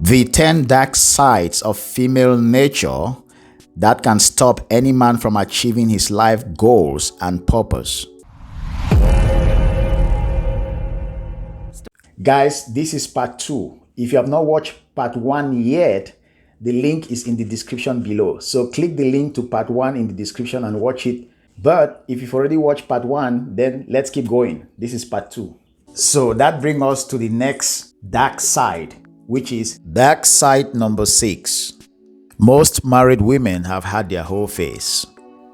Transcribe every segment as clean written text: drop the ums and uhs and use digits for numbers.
The 10 dark sides of female nature that can stop any man from achieving his life goals and purpose. Guys, this is part 2. If you have not watched part 1 yet, the link is in the description below. So click the link to part 1 in the description and watch it. But if you've already watched part 1, then let's keep going. This is part 2. So that brings us to the next dark side, which is dark side number 6. Most married women have had their whole face.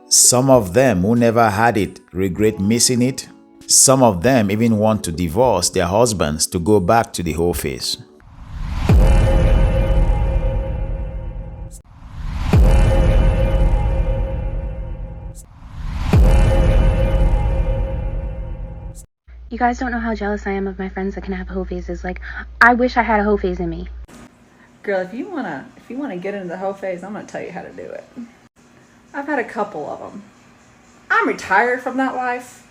Some of them who never had it regret missing it. Some of them even want to divorce their husbands to go back to the whole face. You guys don't know how jealous I am of my friends that can have hoe faces. Like, I wish I had a hoe phase in me. Girl, if you wanna get into the hoe phase, I'm gonna tell you how to do it. I've had a couple of them. I'm retired from that life,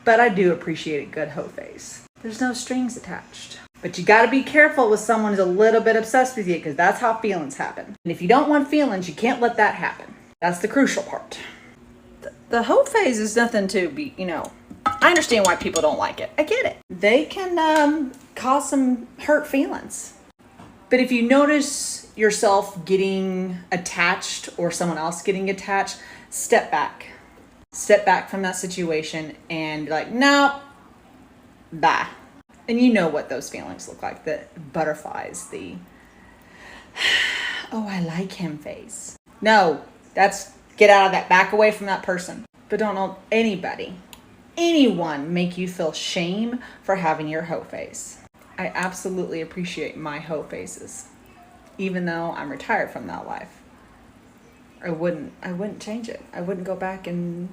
but I do appreciate a good hoe phase. There's no strings attached. But you gotta be careful with someone who's a little bit obsessed with you, because that's how feelings happen. And if you don't want feelings, you can't let that happen. That's the crucial part. The hoe phase is nothing to be, I understand why people don't like it. I get it. They can cause some hurt feelings. But if you notice yourself getting attached or someone else getting attached, step back. Step back from that situation and be like, no, bye. And you know what those feelings look like. The butterflies, the, oh, I like him phase. No, that's get out of that. Back away from that person. But don't let anyone make you feel shame for having your hoe face. I absolutely appreciate my hoe faces. Even though I'm retired from that life. I wouldn't change it. I wouldn't go back and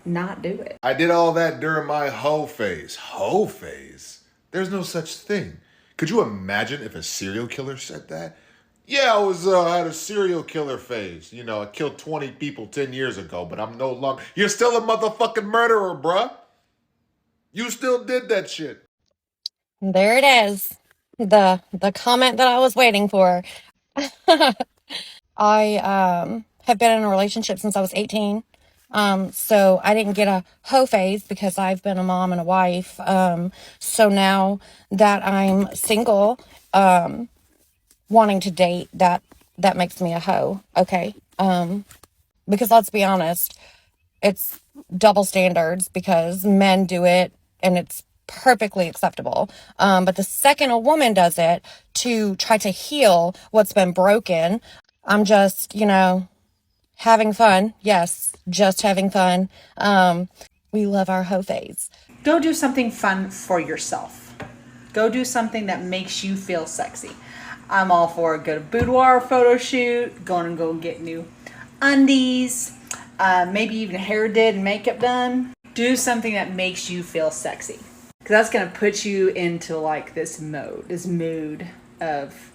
not do it. I did all that during my hoe phase. Hoe phase? There's no such thing. Could you imagine if a serial killer said that? Yeah, I had a serial killer phase. I killed 20 people 10 years ago, but I'm no longer... You're still a motherfucking murderer, bruh. You still did that shit. There it is. The comment that I was waiting for. I have been in a relationship since I was 18. So I didn't get a hoe phase because I've been a mom and a wife. So now that I'm single, wanting to date, that makes me a hoe. Okay. Because let's be honest, it's double standards because men do it and it's perfectly acceptable. But the second a woman does it to try to heal what's been broken, I'm just, having fun. Yes, just having fun. We love our hoe phase. Go do something fun for yourself. Go do something that makes you feel sexy. I'm all for a good boudoir photo shoot, go and get new undies, maybe even hair did and makeup done. Do something that makes you feel sexy. Because that's going to put you into like this mood of,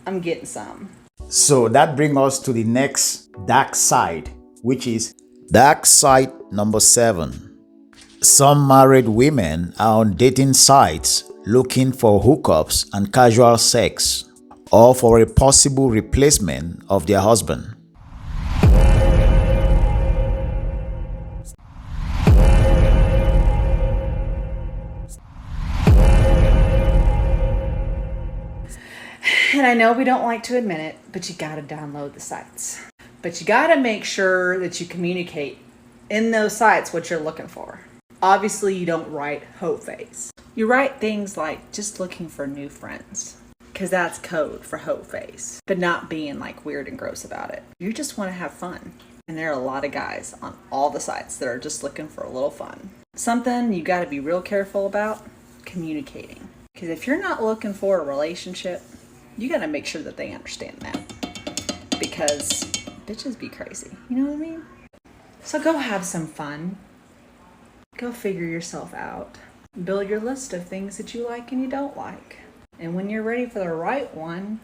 I'm getting some. So that brings us to the next dark side, which is dark side number 7. Some married women are on dating sites looking for hookups and casual sex, or for a possible replacement of their husband. And I know we don't like to admit it, but you gotta download the sites. But you gotta make sure that you communicate in those sites what you're looking for. Obviously, you don't write hoe phase. You write things like just looking for new friends, because that's code for hoe phase, but not being like weird and gross about it. You just want to have fun. And there are a lot of guys on all the sites that are just looking for a little fun. Something you got to be real careful about, communicating. Because if you're not looking for a relationship, you got to make sure that they understand that. Because bitches be crazy. You know what I mean? So go have some fun. Go figure yourself out. Build your list of things that you like and you don't like. And when you're ready for the right one,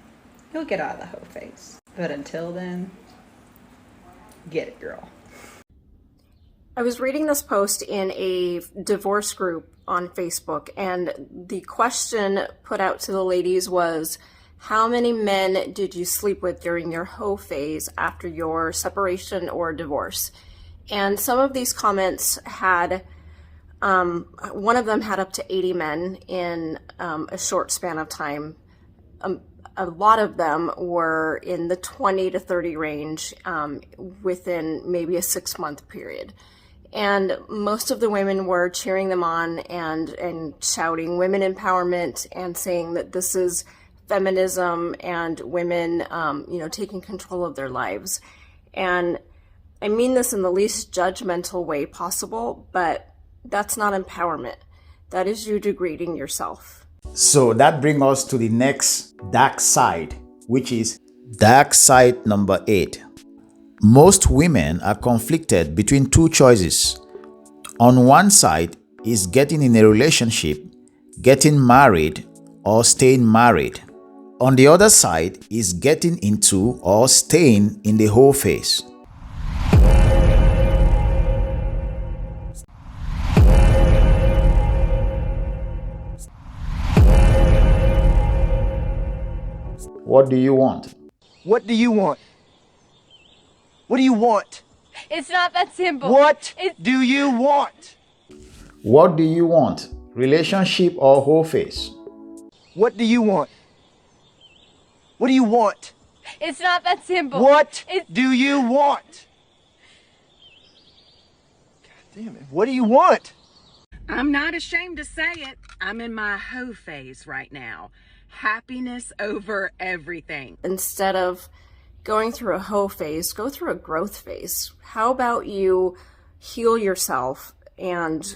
you'll get out of the hoe phase. But until then, get it, girl. I was reading this post in a divorce group on Facebook, and the question put out to the ladies was, How many men did you sleep with during your hoe phase after your separation or divorce? And some of these comments had, one of them had up to 80 men in a short span of time. A lot of them were in the 20 to 30 range within maybe a 6-month period. And most of the women were cheering them on and shouting women empowerment and saying that this is feminism and women, taking control of their lives. And I mean this in the least judgmental way possible, but that's not empowerment. That is you degrading yourself. So that brings us to the next dark side, which is dark side number 8. Most women are conflicted between two choices. On one side is getting in a relationship, getting married, or staying married. On the other side is getting into or staying in the hoe phase. What do you want? What do you want? What do you want? It's not that simple. What do you want? What do you want? Relationship or hoe phase? What do you want? What do you want? It's not that simple. What do you want? God damn it. What do you want? I'm not ashamed to say it. I'm in my hoe phase right now. Happiness over everything. Instead of going through a hoe phase, go through a growth phase. How about you heal yourself and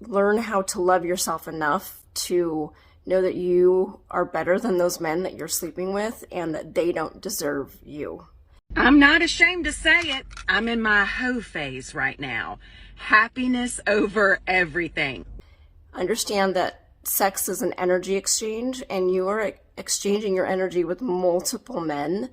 learn how to love yourself enough to know that you are better than those men that you're sleeping with and that they don't deserve you. I'm not ashamed to say it. I'm in my hoe phase right now. Happiness over everything. Understand that sex is an energy exchange, and you are exchanging your energy with multiple men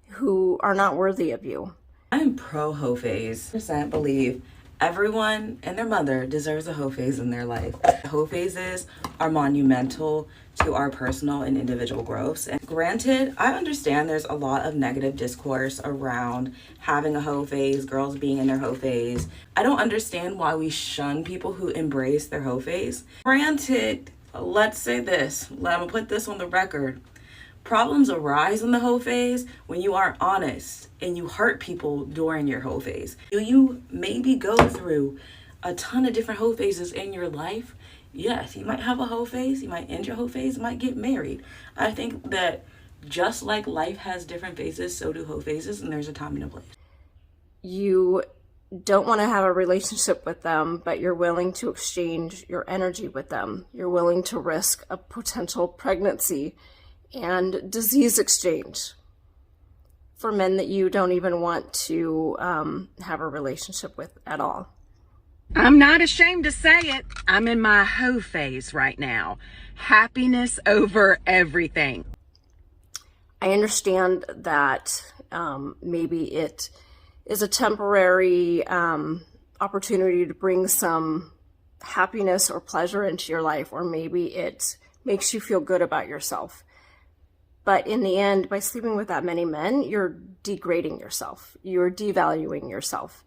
who are not worthy of you. I'm pro hoe phase. I believe everyone and their mother deserves a hoe phase in their life. Hoe phases are monumental to our personal and individual growths. And granted, I understand there's a lot of negative discourse around having a hoe phase, girls being in their hoe phase. I don't understand why we shun people who embrace their hoe phase. Granted, let's say this, I'm gonna put this on the record. Problems arise in the hoe phase when you aren't honest and you hurt people during your hoe phase. You maybe go through a ton of different hoe phases in your life. Yes, you might have a hoe phase, you might end your hoe phase, you might get married. I think that just like life has different phases, so do hoe phases, and there's a time and a place. You don't want to have a relationship with them, but you're willing to exchange your energy with them. You're willing to risk a potential pregnancy and disease exchange for men that you don't even want to have a relationship with at all. I'm not ashamed to say it. I'm in my hoe phase right now. Happiness over everything. I understand that maybe it is a temporary opportunity to bring some happiness or pleasure into your life, or maybe it makes you feel good about yourself. But in the end, by sleeping with that many men, you're degrading yourself. You're devaluing yourself.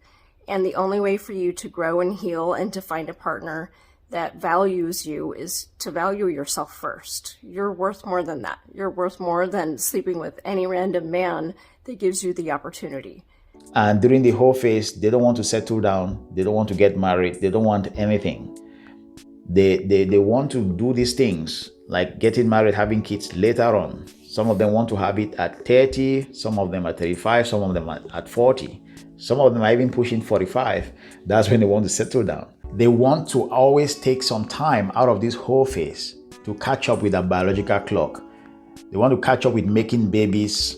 And the only way for you to grow and heal and to find a partner that values you is to value yourself first. You're worth more than that. You're worth more than sleeping with any random man that gives you the opportunity. And during the whole phase, they don't want to settle down. They don't want to get married. They don't want anything. They want to do these things like getting married, having kids later on. Some of them want to have it at 30, some of them at 35, some of them at 40. Some of them are even pushing 45. That's when they want to settle down. They want to always take some time out of this whole phase to catch up with a biological clock. They want to catch up with making babies.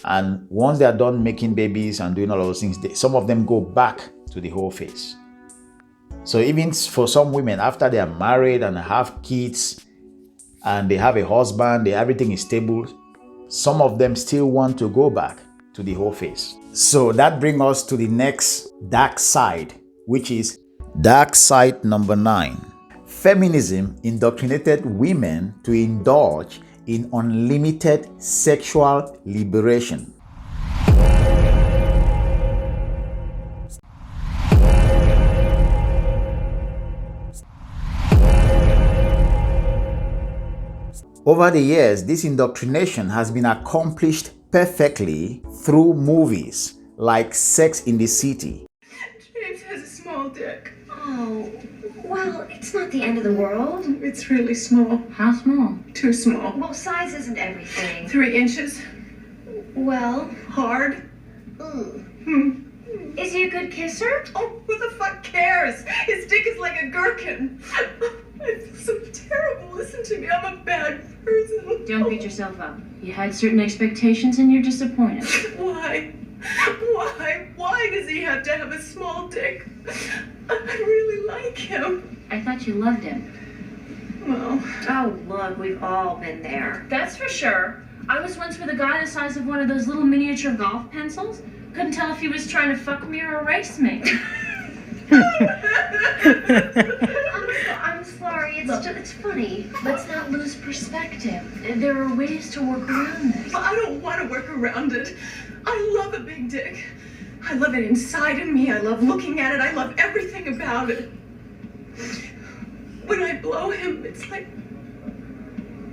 And once they are done making babies and doing all of those things, some of them go back to the whole phase. So even for some women, after they are married and have kids and they have a husband, everything is stable, some of them still want to go back to the whole phase. So that brings us to the next dark side, which is dark side number 9. Feminism indoctrinated women to indulge in unlimited sexual liberation. Over the years, this indoctrination has been accomplished perfectly through movies like Sex in the City. James has a small dick. Oh, well, it's not the end of the world. It's really small. How small? Too small. Well, size isn't everything. 3 inches. Well, Hard. is he a good kisser? Oh, who the fuck cares? His dick is like a gherkin. I feel so terrible. Listen to me. I'm a bad person. Don't beat yourself up. You had certain expectations and you're disappointed. Why? Why does he have to have a small dick? I really like him. I thought you loved him. Well, Oh, look, we've all been there. That's for sure. I was once with a guy the size of one of those little miniature golf pencils. Couldn't tell if he was trying to fuck me or erase me. I'm sorry. It's funny. Let's not lose perspective. There are ways to work around this. but I don't want to work around it. I love a big dick. I love it inside of me. I love looking at it. I love everything about it. When I blow him, it's like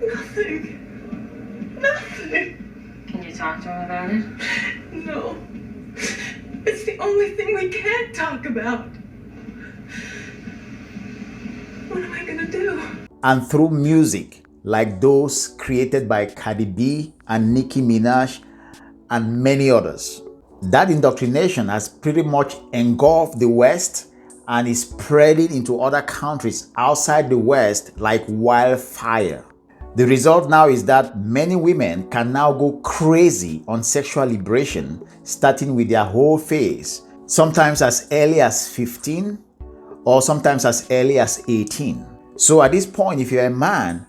nothing. Nothing. Can you talk to him about it? No. It's the only thing we can't talk about. What am I gonna do? And through music like those created by Cardi B and Nicki Minaj and many others. That indoctrination has pretty much engulfed the West and is spreading into other countries outside the West like wildfire. The result now is that many women can now go crazy on sexual liberation, starting with their whole phase, sometimes as early as 15 or sometimes as early as 18. So at this point, if you're a man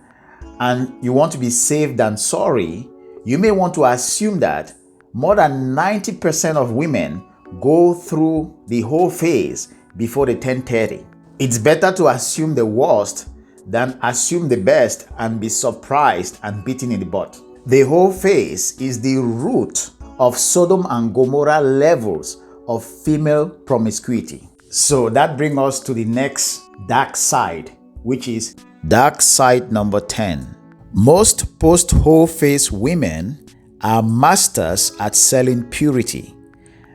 and you want to be safe than sorry, you may want to assume that more than 90% of women go through the whole phase before they turn 30. It's better to assume the worst than assume the best and be surprised and beaten in the butt. The whole phase is the root of Sodom and Gomorrah levels of female promiscuity. So that brings us to the next dark side, which is dark side number 10. Most post-whole phase women are masters at selling purity.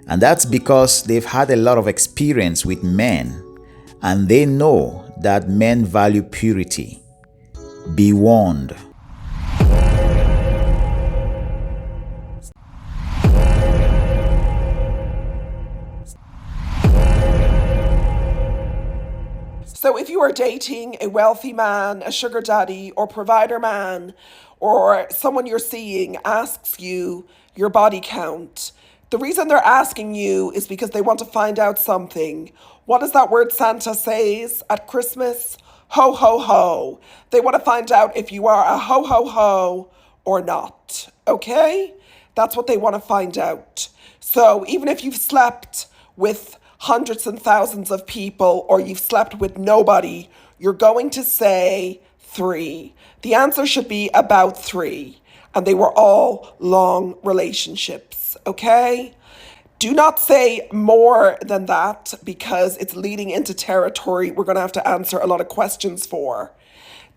And that's because they've had a lot of experience with men and they know that men value purity. Be warned. So if you are dating a wealthy man, a sugar daddy, or provider man, or someone you're seeing asks you your body count, the reason they're asking you is because they want to find out something. What is that word Santa says at Christmas? Ho, ho, ho. They want to find out if you are a ho, ho, ho or not. Okay? That's what they want to find out. So even if you've slept with hundreds and thousands of people or you've slept with nobody, you're going to say 3. The answer should be about 3. And they were all long relationships, okay? Do not say more than that because it's leading into territory we're going to have to answer a lot of questions for.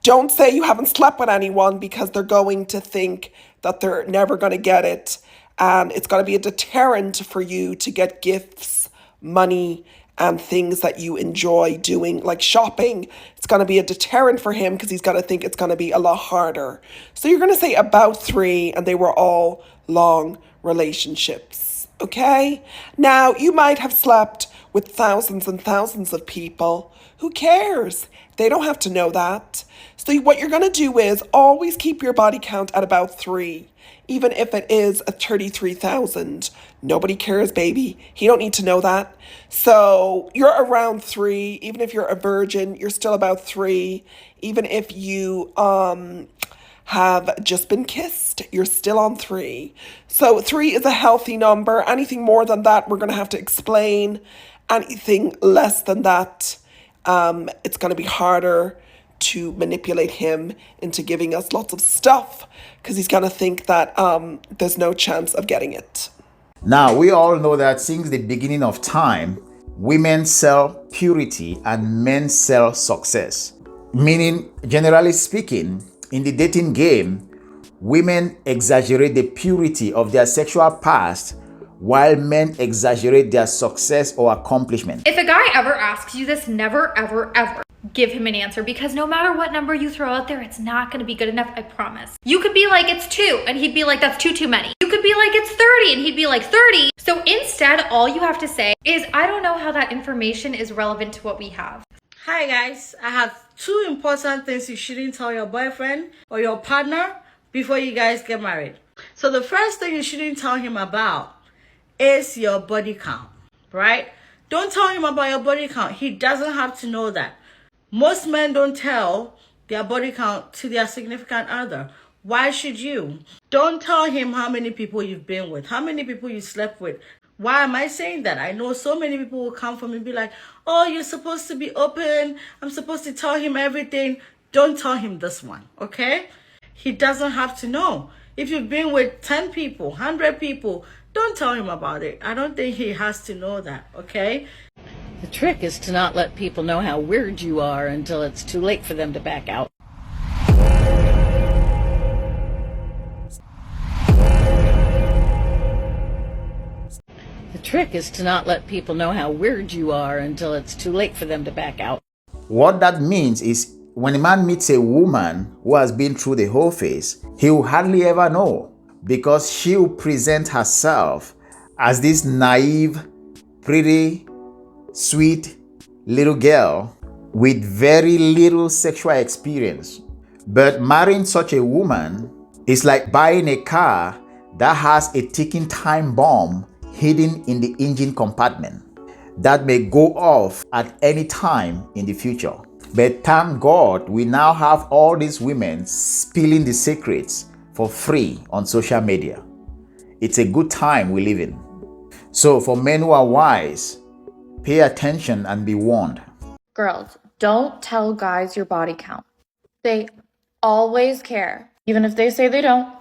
Don't say you haven't slept with anyone because they're going to think that they're never going to get it. And it's going to be a deterrent for you to get gifts, money, and things that you enjoy doing, like shopping. It's going to be a deterrent for him because he's going to think it's going to be a lot harder. So you're going to say about 3, and they were all long relationships, okay? Now, you might have slept with thousands and thousands of people. Who cares? They don't have to know that. So what you're going to do is always keep your body count at about 3. Even if it is a 33,000, nobody cares, baby. He don't need to know that. So you're around 3. Even if you're a virgin, you're still about 3. Even if you have just been kissed, you're still on 3. So 3 is a healthy number. Anything more than that, we're going to have to explain. Anything less than that, it's going to be harder to manipulate him into giving us lots of stuff because he's going to think that there's no chance of getting it. Now, we all know that since the beginning of time, women sell purity and men sell success. Meaning, generally speaking, in the dating game, women exaggerate the purity of their sexual past while men exaggerate their success or accomplishment. If a guy ever asks you this, never, ever, ever give him an answer, because no matter what number you throw out there, it's not going to be good enough, I promise. You could be like, it's 2, and he'd be like, that's too many. You could be like, it's 30, and he'd be like, 30. So instead, all you have to say is, I don't know how that information is relevant to what we have. Hi guys, I have 2 important things you shouldn't tell your boyfriend or your partner before you guys get married. So the first thing you shouldn't tell him about is your body count, right? Don't tell him about your body count. He doesn't have to know that. Most men don't tell their body count to their significant other. Why should you? Don't tell him how many people you've been with, how many people you slept with. Why am I saying that? I know so many people will come for me and be like, oh, you're supposed to be open. I'm supposed to tell him everything. Don't tell him this one, okay? He doesn't have to know. If you've been with 10 people, 100 people, don't tell him about it. I don't think he has to know that, okay? The trick is to not let people know how weird you are until it's too late for them to back out. The trick is to not let people know how weird you are until it's too late for them to back out. What that means is when a man meets a woman who has been through the whole phase, he will hardly ever know because she will present herself as this naive, pretty, sweet little girl with very little sexual experience. But marrying such a woman is like buying a car that has a ticking time bomb hidden in the engine compartment that may go off at any time in the future. But thank God we now have all these women spilling the secrets for free on social media. It's a good time we live in. So for men who are wise, pay attention and be warned. Girls, don't tell guys your body count. They always care, even if they say they don't.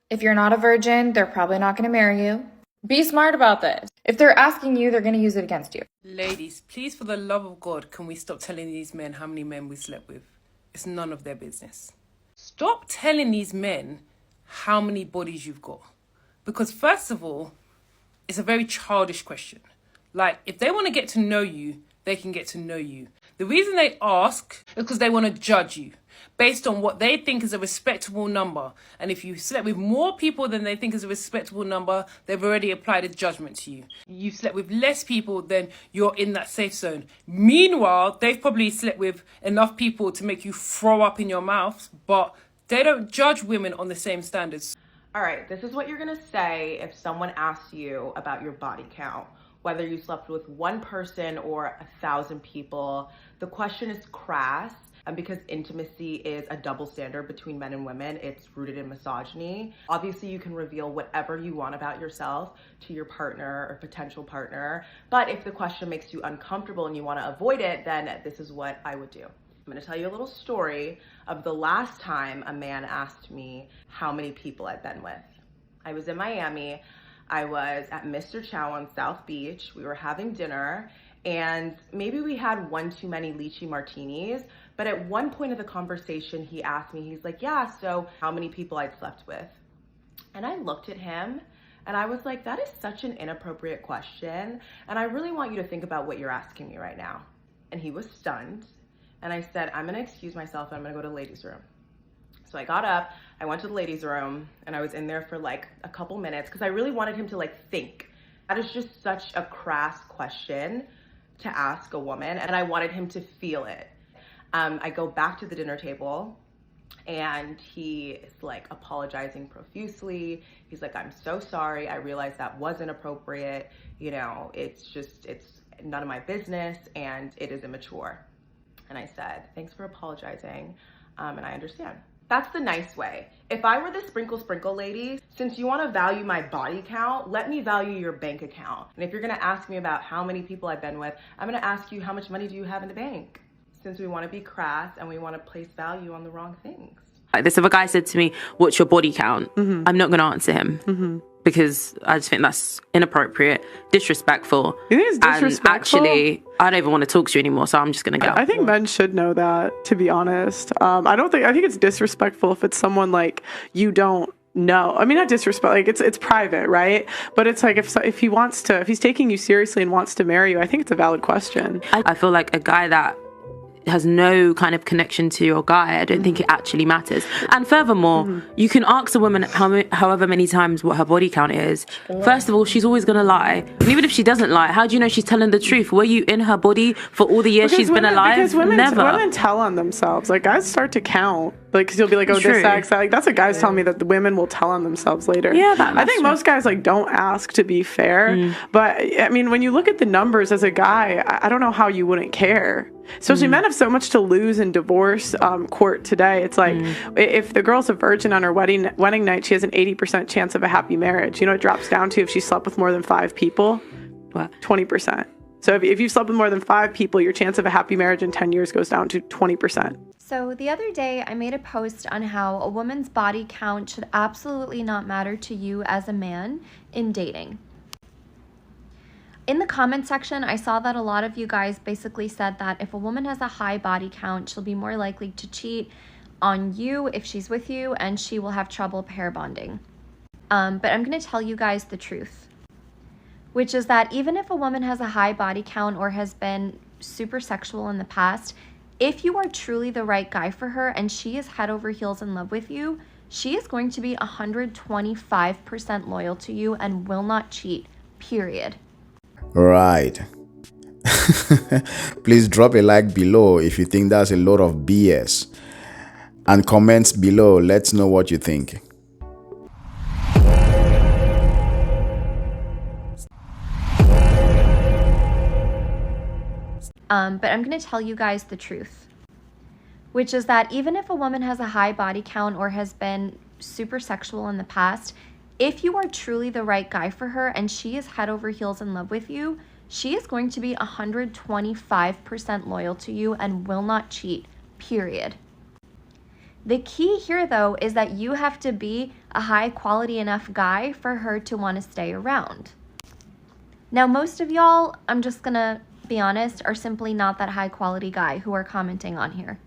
If you're not a virgin, they're probably not going to marry you. Be smart about this. If they're asking you, they're going to use it against you. Ladies, please, for the love of God, can we stop telling these men how many men we slept with? It's none of their business. Stop telling these men how many bodies you've got. Because first of all, it's a very childish question. Like, if they want to get to know you, they can get to know you. The reason they ask is because they want to judge you based on what they think is a respectable number. And if you slept with more people than they think is a respectable number, they've already applied a judgment to you. You've slept with less people, then you're in that safe zone. Meanwhile, they've probably slept with enough people to make you throw up in your mouth, but they don't judge women on the same standards. All right, this is what you're going to say if someone asks you about your body count. Whether you slept with one person or 1,000 people, the question is crass. And because intimacy is a double standard between men and women, it's rooted in misogyny. Obviously, you can reveal whatever you want about yourself to your partner or potential partner. But if the question makes you uncomfortable and you want to avoid it, then this is what I would do. I'm going to tell you a little story of the last time a man asked me how many people I've been with. I was in Miami. I was at Mr. Chow on South Beach. We were having dinner and maybe we had one too many lychee martinis. But at one point of the conversation, he asked me, he's like, yeah, so how many people I'd slept with? And I looked at him and I was like, that is such an inappropriate question. And I really want you to think about what you're asking me right now. And he was stunned. And I said, I'm gonna excuse myself and I'm gonna go to the ladies' room. So I got up, I went to the ladies' room and I was in there for like a couple minutes because I really wanted him to like think. That is just such a crass question to ask a woman and I wanted him to feel it. I go back to the dinner table and he is like apologizing profusely. He's like, I'm so sorry. I realized that wasn't appropriate. You know, it's none of my business and it is immature. And I said, thanks for apologizing. And I understand. That's the nice way. If I were the sprinkle lady, since you want to value my body count, let me value your bank account. And if you're going to ask me about how many people I've been with, I'm going to ask you how much money do you have in the bank? since we want to be crass and we want to place value on the wrong things. Like this, if a guy said to me, "What's your body count?" I'm not going to answer him because I just think that's inappropriate, disrespectful. You think it's disrespectful? And actually, I don't even want to talk to you anymore, so I'm just going to go. I think men should know that, to be honest. I think it's disrespectful if it's someone like you don't know. I mean, not disrespect, like it's private, right? But it's like if he's taking you seriously and wants to marry you, I think it's a valid question. I feel like a guy that has no kind of connection to your guy, I don't think it actually matters. And furthermore, you can ask a woman however many times what her body count is. First of all, she's always going to lie. And even if she doesn't lie, how do you know she's telling the truth? Were you in her body for all the years she's been alive? Because Never. women tell on themselves. Like, guys start to count. Like, because you'll be like, oh, True. this sex. Like, that's what guys tell me, that the women will tell on themselves later. Yeah, I think most guys, like, don't ask, to be fair. But, I mean, when you look at the numbers as a guy, I don't know how you wouldn't care. Especially men have so much to lose in divorce court today. It's like, if the girl's a virgin on her wedding night, she has an 80% chance of a happy marriage. You know, it drops down to if she slept with more than 5 people, what? 20%. So if you've slept with more than 5 people, your chance of a happy marriage in 10 years goes down to 20%. So the other day, I made a post on how a woman's body count should absolutely not matter to you as a man in dating. In the comment section, I saw that a lot of you guys basically said that if a woman has a high body count, she'll be more likely to cheat on you if she's with you, and she will have trouble pair bonding. But I'm going to tell you guys the truth, which is that even if a woman has a high body count or has been super sexual in the past, if you are truly the right guy for her and she is head over heels in love with you, she is going to be 125% loyal to you and will not cheat, period. Right. Please drop a like below if you think that's a lot of BS. And comments below. Let's know what you think. But I'm going to tell you guys the truth, which is that even if a woman has a high body count or has been super sexual in the past, if you are truly the right guy for her and she is head over heels in love with you, she is going to be 125% loyal to you and will not cheat, period. The key here, though, is that you have to be a high quality enough guy for her to want to stay around. Now, most of y'all, I'm just gonna be honest, are simply not that high quality guy who are commenting on here.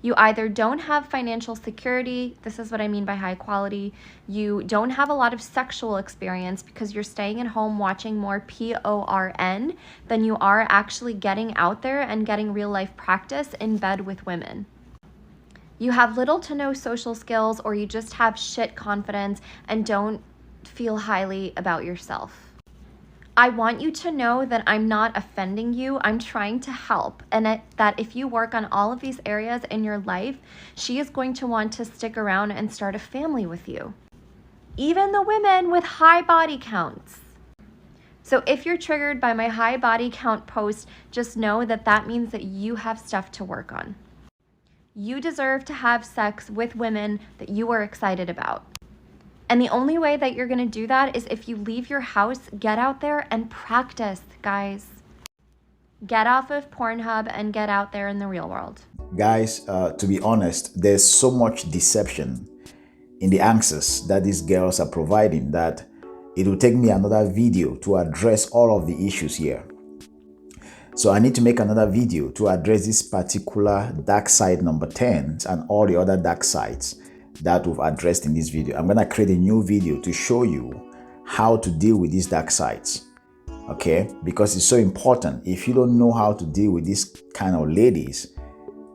You either don't have financial security, this is what I mean by high quality, you don't have a lot of sexual experience because you're staying at home watching more porn than you are actually getting out there and getting real life practice in bed with women. You have little to no social skills, or you just have shit confidence and don't feel highly about yourself. I want you to know that I'm not offending you. I'm trying to help, and that if you work on all of these areas in your life, she is going to want to stick around and start a family with you. Even the women with high body counts. So if you're triggered by my high body count post, just know that that means that you have stuff to work on. You deserve to have sex with women that you are excited about. And the only way that you're going to do that is if you leave your house, get out there and practice, guys. Get off of Pornhub and get out there in the real world. Guys, to be honest, there's so much deception in the answers that these girls are providing that it will take me another video to address all of the issues here. So I need to make another video to address this particular dark side number 10 and all the other dark sides that we've addressed in this video. I'm gonna create a new video to show you how to deal with these dark sides, okay? Because it's so important. If you don't know how to deal with these kind of ladies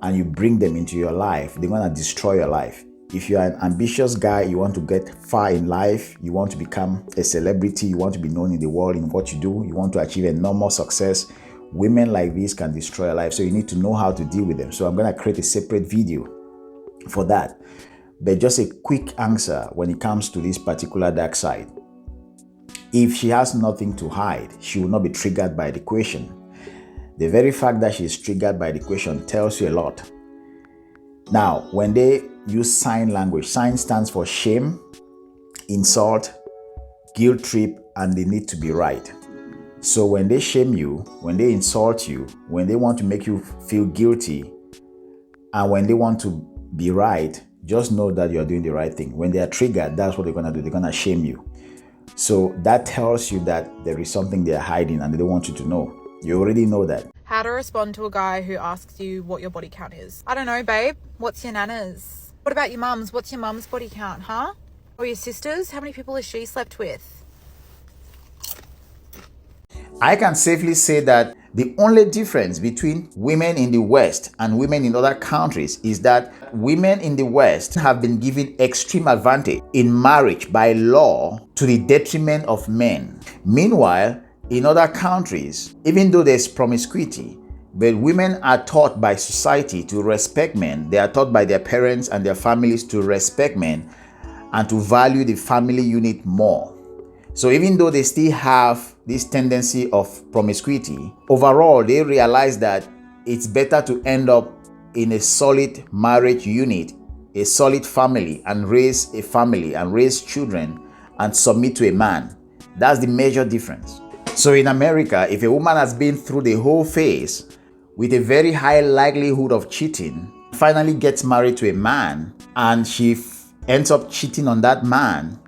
and you bring them into your life, they're gonna destroy your life. If you're an ambitious guy, you want to get far in life, you want to become a celebrity, you want to be known in the world in what you do, you want to achieve enormous success, women like this can destroy your life. So you need to know how to deal with them. So I'm gonna create a separate video for that. But just a quick answer when it comes to this particular dark side. If she has nothing to hide, she will not be triggered by the question. The very fact that she is triggered by the question tells you a lot. Now, when they use sign language, sign stands for shame, insult, guilt trip, and the need to be right. So when they shame you, when they insult you, when they want to make you feel guilty, and when they want to be right, just know that you're doing the right thing. When they are triggered, that's what they're going to do. They're going to shame you. So that tells you that there is something they're hiding and they don't want you to know. You already know that. How to respond to a guy who asks you what your body count is. I don't know, babe. What's your nana's? What about your mum's? What's your mum's body count, huh? Or your sister's? How many people has she slept with? I can safely say that the only difference between women in the West and women in other countries is that women in the West have been given extreme advantage in marriage by law to the detriment of men. Meanwhile, in other countries, even though there's promiscuity, but women are taught by society to respect men. They are taught by their parents and their families to respect men and to value the family unit more. So even though they still have this tendency of promiscuity, overall they realize that it's better to end up in a solid marriage unit, a solid family, and raise a family and raise children and submit to a man. That's the major difference. So in America, if a woman has been through the whole phase with a very high likelihood of cheating, finally gets married to a man and she ends up cheating on that man,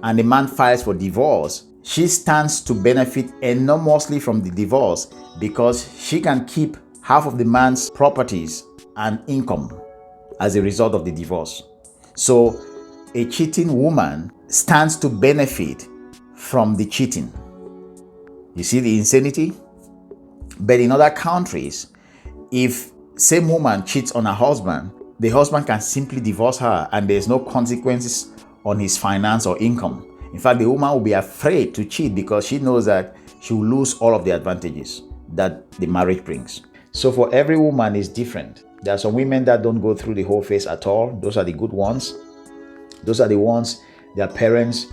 and the man files for divorce, she stands to benefit enormously from the divorce because she can keep half of the man's properties and income as a result of the divorce. So a cheating woman stands to benefit from the cheating. You see the insanity? But in other countries, if same woman cheats on her husband, the husband can simply divorce her and there's no consequences on his finance or income. In fact, the woman will be afraid to cheat because she knows that she will lose all of the advantages that the marriage brings. So for every woman is different. There are some women that don't go through the whole phase at all. Those are the good ones. Those are the ones their parents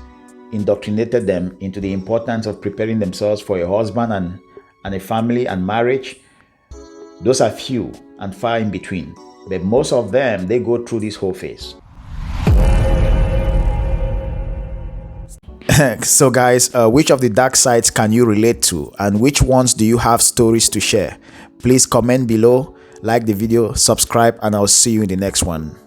indoctrinated them into the importance of preparing themselves for a husband and a family and marriage. Those are few and far in between. But most of them, they go through this whole phase. So guys, which of the dark sides can you relate to, and which ones do you have stories to share? Please comment below, like the video, subscribe, and I'll see you in the next one.